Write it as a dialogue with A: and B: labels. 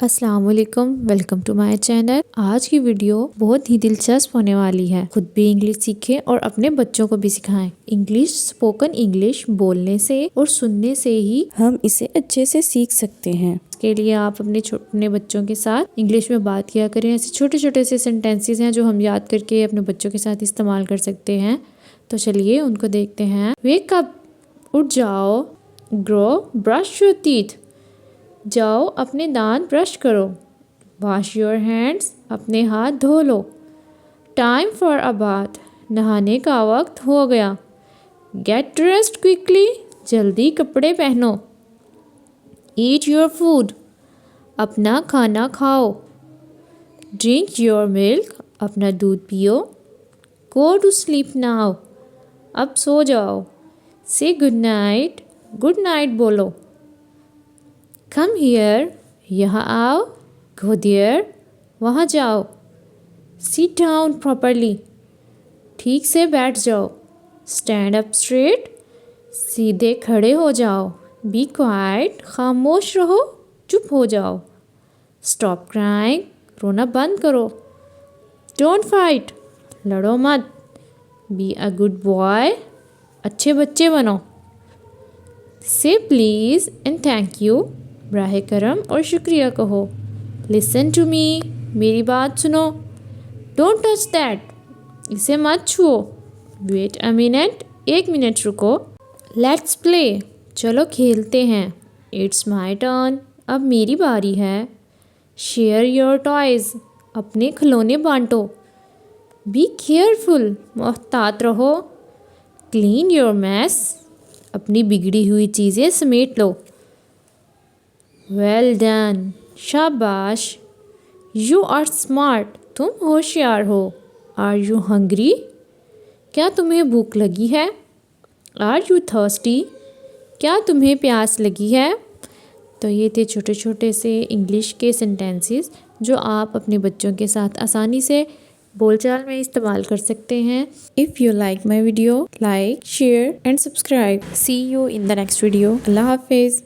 A: अस्सलाम वालेकुम, welcome to my channel. आज की वीडियो बहुत ही दिलचस्प होने वाली है। खुद भी इंग्लिश सीखें और अपने बच्चों को भी सिखाएं। इंग्लिश स्पोकन इंग्लिश बोलने से और सुनने से ही
B: हम इसे अच्छे से सीख सकते हैं।
A: इसके लिए आप अपने बच्चों के साथ इंग्लिश में बात किया करें। ऐसे छोटे छोटे से सेंटेंसेस हैं जो हम याद करके अपने बच्चों के साथ इस्तेमाल कर सकते हैं। तो चलिए उनको देखते हैं। वेक अप, उठ जाओ। ग्रो, ब्रश योर टीथ, जाओ अपने दांत ब्रश करो। वॉश योर हैंड्स, अपने हाथ धो लो। टाइम फॉर अ बाथ, नहाने का वक्त हो गया। गेट ड्रेस्ड क्विकली, जल्दी कपड़े पहनो। ईट योर फूड, अपना खाना खाओ। ड्रिंक योर मिल्क, अपना दूध पियो। गो टू स्लीप नाउ, अब सो जाओ। से गुड नाइट बोलो। कम हियर, यहाँ आओ। गो देयर, वहाँ जाओ। सिट डाउन प्रॉपरली, ठीक से बैठ जाओ। स्टैंड अप स्ट्रेट, सीधे खड़े हो जाओ। बी क्वाइट, खामोश रहो, चुप हो जाओ। स्टॉप क्राइंग, रोना बंद करो। डोंट फाइट, लड़ो मत। बी अ गुड बॉय, अच्छे बच्चे बनो। से प्लीज़ एंड थैंक यू, बराह करम और शुक्रिया कहो। लिसन टू मी, मेरी बात सुनो। डोंट टच दैट, इसे मत छुओ। वेट अ मिनट, एक मिनट रुको। लेट्स प्ले, चलो खेलते हैं। इट्स माई टर्न, अब मेरी बारी है। शेयर योर टॉयज़, अपने खिलौने बांटो। बी केयरफुल, मोहतात रहो। क्लीन योर मैस, अपनी बिगड़ी हुई चीज़ें समेट लो। वेल डन, शाबाश। यू आर स्मार्ट, तुम होशियार हो। आर यू हंग्री, क्या तुम्हें भूख लगी है। आर यू थर्स्टी, क्या तुम्हें प्यास लगी है। तो ये थे छोटे छोटे से इंग्लिश के सेंटेंसेस जो आप अपने बच्चों के साथ आसानी से बोलचाल में इस्तेमाल कर सकते हैं। If you like my video, like, share and subscribe. See you in the next video. अल्लाह हाफिज़।